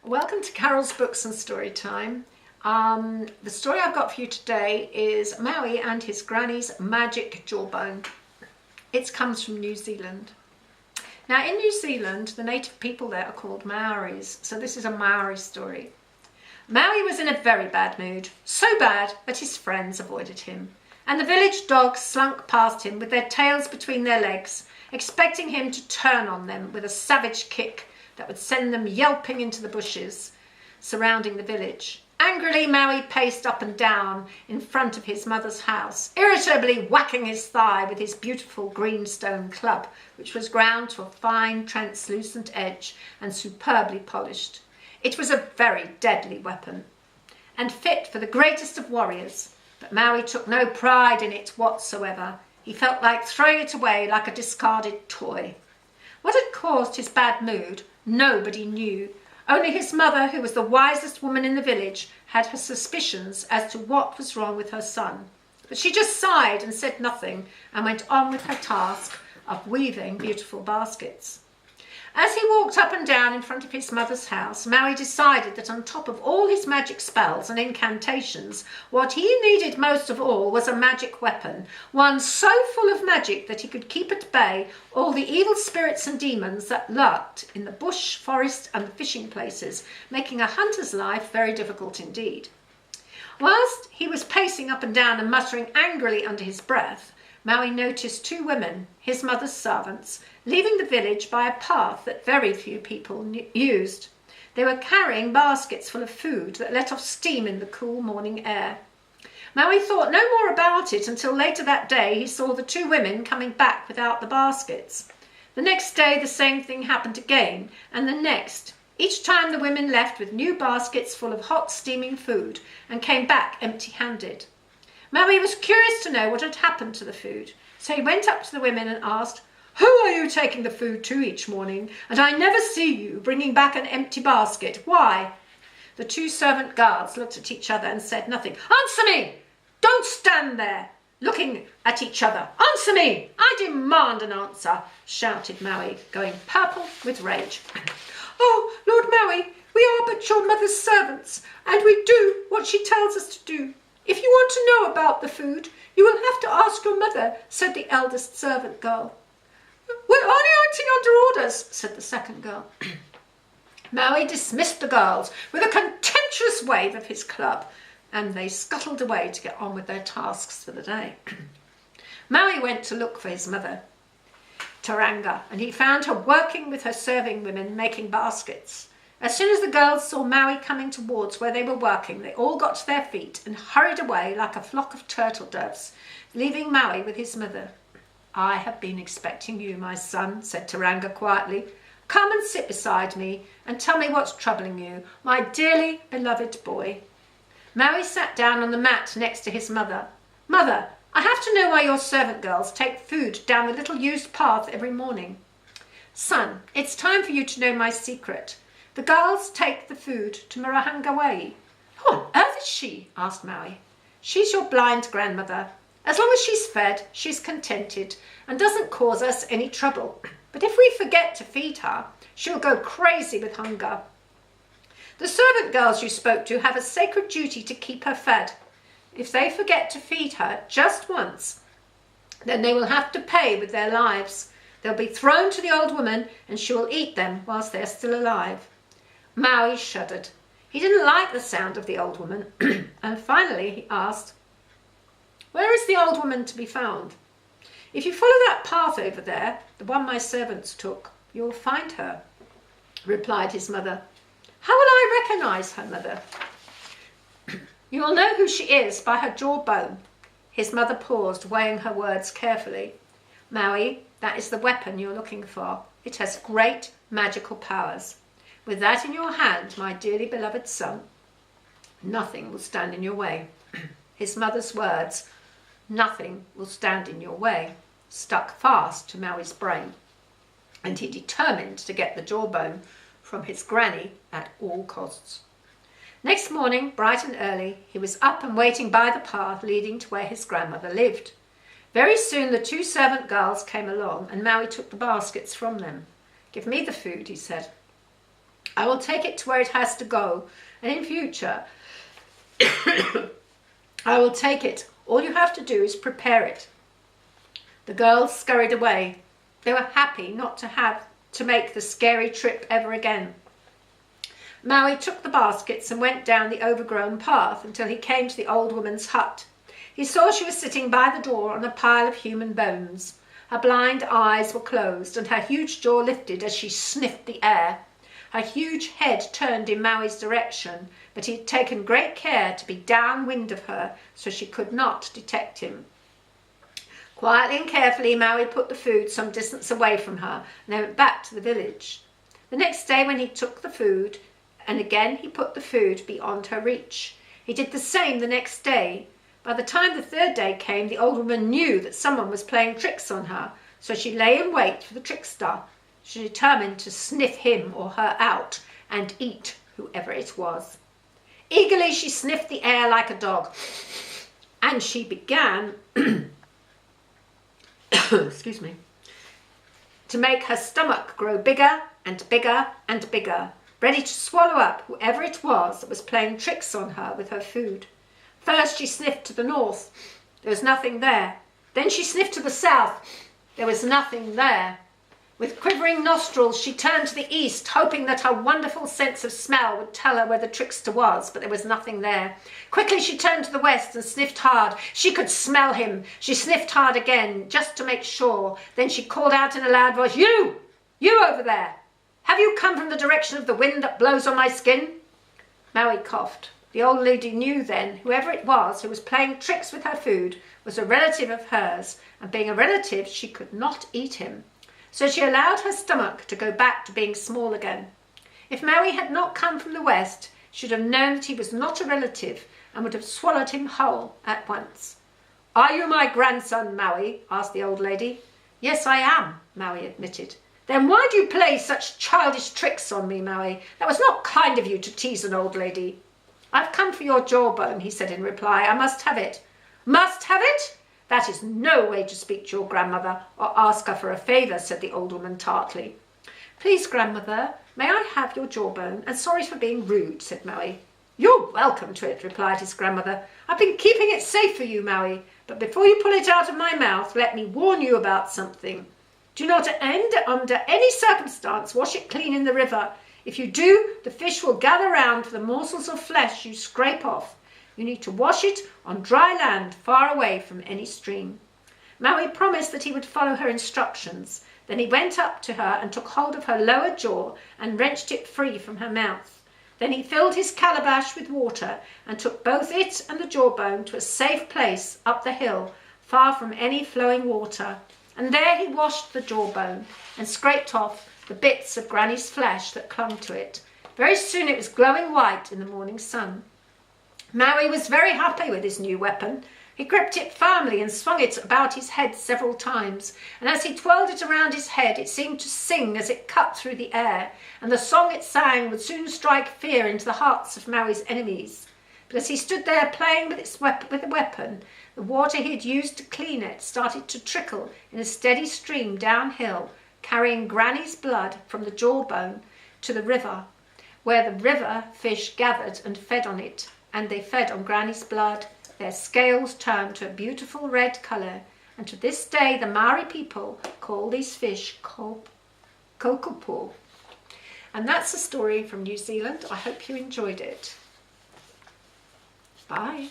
Welcome to Carol's Books and Story Time. The story I've got for you today is Maui and his granny's magic jawbone. It comes from New Zealand. Now in New Zealand, the native people there are called Maoris, so this is a Maori story. Maui was in a very bad mood, so bad that his friends avoided him, and the village dogs slunk past him with their tails between their legs, expecting him to turn on them with a savage kick that would send them yelping into the bushes surrounding the village. Angrily, Maui paced up and down in front of his mother's house, irritably whacking his thigh with his beautiful green stone club, which was ground to a fine translucent edge and superbly polished. It was a very deadly weapon and fit for the greatest of warriors, but Maui took no pride in it whatsoever. He felt like throwing it away like a discarded toy. What had caused his bad mood, nobody knew. Only his mother, who was the wisest woman in the village, had her suspicions as to what was wrong with her son. But she just sighed and said nothing and went on with her task of weaving beautiful baskets. As he walked up and down in front of his mother's house, Maui decided that on top of all his magic spells and incantations, what he needed most of all was a magic weapon, one so full of magic that he could keep at bay all the evil spirits and demons that lurked in the bush, forest and the fishing places, making a hunter's life very difficult indeed. Whilst he was pacing up and down and muttering angrily under his breath, Maui noticed two women, his mother's servants, leaving the village by a path that very few people used. They were carrying baskets full of food that let off steam in the cool morning air. Maui thought no more about it until later that day he saw the two women coming back without the baskets. The next day the same thing happened again, and the next. Each time the women left with new baskets full of hot steaming food and came back empty-handed. Maui was curious to know what had happened to the food, so he went up to the women and asked, "Who are you taking the food to each morning? And I never see you bringing back an empty basket. Why?" The two servant girls looked at each other and said nothing. "Answer me! Don't stand there looking at each other. Answer me! I demand an answer," shouted Maui, going purple with rage. "Oh, Lord Maui, we are but your mother's servants, and we do what she tells us to do. If you want to know about the food, you will have to ask your mother," said the eldest servant girl. "We're only acting under orders," said the second girl. Maui dismissed the girls with a contemptuous wave of his club, and they scuttled away to get on with their tasks for the day. Maui went to look for his mother, Taranga, and he found her working with her serving women making baskets. As soon as the girls saw Maui coming towards where they were working, they all got to their feet and hurried away like a flock of turtle doves, leaving Maui with his mother. "I have been expecting you, my son," said Taranga quietly. "Come and sit beside me and tell me what's troubling you, my dearly beloved boy." Maui sat down on the mat next to his mother. "Mother, I have to know why your servant girls take food down the little used path every morning." "Son, it's time for you to know my secret. The girls take the food to Marahangawai." "Who on earth is she?" asked Maui. "She's your blind grandmother. As long as she's fed, she's contented and doesn't cause us any trouble. But if we forget to feed her, she'll go crazy with hunger. The servant girls you spoke to have a sacred duty to keep her fed. If they forget to feed her just once, then they will have to pay with their lives. They'll be thrown to the old woman and she will eat them whilst they're still alive." Maui shuddered. He didn't like the sound of the old woman, and finally he asked, "Where is the old woman to be found?" "If you follow that path over there, the one my servants took, you'll find her," replied his mother. "How will I recognize her, mother?" "You will know who she is by her jawbone." His mother paused, weighing her words carefully. "Maui, that is the weapon you're looking for. It has great magical powers. With that in your hand, my dearly beloved son, nothing will stand in your way." His mother's words, "nothing will stand in your way," stuck fast to Maui's brain, and he determined to get the jawbone from his granny at all costs. Next morning, bright and early, he was up and waiting by the path leading to where his grandmother lived. Very soon the two servant girls came along, and Maui took the baskets from them. "Give me the food," he said. I will take it to where it has to go, and in future I will take it. All you have to do is prepare it." The girls scurried away. They were happy not to have to make the scary trip ever again. Maui took the baskets and went down the overgrown path until he came to the old woman's hut. He saw she was sitting by the door on a pile of human bones. Her blind eyes were closed and her huge jaw lifted as she sniffed the air. Her huge head turned in Maui's direction, but he had taken great care to be downwind of her so she could not detect him. Quietly and carefully, Maui put the food some distance away from her and they went back to the village. The next day when he took the food, and again he put the food beyond her reach. He did the same the next day. By the time the third day came, the old woman knew that someone was playing tricks on her, so she lay in wait for the trickster. She determined to sniff him or her out and eat whoever it was. Eagerly she sniffed the air like a dog, and she began excuse me, to make her stomach grow bigger and bigger and bigger, ready to swallow up whoever it was that was playing tricks on her with her food. First she sniffed to the north. There was nothing there. Then she sniffed to the south. There was nothing there. With quivering nostrils she turned to the east, hoping that her wonderful sense of smell would tell her where the trickster was, but there was nothing there. Quickly she turned to the west and sniffed hard. She could smell him. She sniffed hard again, just to make sure. Then she called out in a loud voice, "You! You over there! Have you come from the direction of the wind that blows on my skin?" Maui coughed. The old lady knew then whoever it was who was playing tricks with her food was a relative of hers, and being a relative she could not eat him. So she allowed her stomach to go back to being small again. If Maui had not come from the west, she would have known that he was not a relative and would have swallowed him whole at once. "Are you my grandson, Maui?" asked the old lady. "Yes, I am," Maui admitted. "Then why do you play such childish tricks on me, Maui? That was not kind of you to tease an old lady." "I've come for your jawbone," he said in reply. "I must have it." "Must have it? That is no way to speak to your grandmother or ask her for a favour," said the old woman tartly. "Please, grandmother, may I have your jawbone? And sorry for being rude," said Maui. "You're welcome to it," replied his grandmother. "I've been keeping it safe for you, Maui, but before you pull it out of my mouth, let me warn you about something. Do not under any circumstance wash it clean in the river. If you do, the fish will gather round for the morsels of flesh you scrape off. You need to wash it on dry land far away from any stream." Maui promised that he would follow her instructions. Then he went up to her and took hold of her lower jaw and wrenched it free from her mouth. Then he filled his calabash with water and took both it and the jawbone to a safe place up the hill, far from any flowing water. And there he washed the jawbone and scraped off the bits of Granny's flesh that clung to it. Very soon it was glowing white in the morning sun. Maui was very happy with his new weapon. He gripped it firmly and swung it about his head several times, and as he twirled it around his head it seemed to sing as it cut through the air, and the song it sang would soon strike fear into the hearts of Maui's enemies. But as he stood there playing with the weapon, the water he had used to clean it started to trickle in a steady stream downhill, carrying Granny's blood from the jawbone to the river, where the river fish gathered and fed on it. And they fed on Granny's blood. Their scales turned to a beautiful red colour, and to this day the Maori people call these fish kokupo. And that's a story from New Zealand. I hope you enjoyed it. Bye.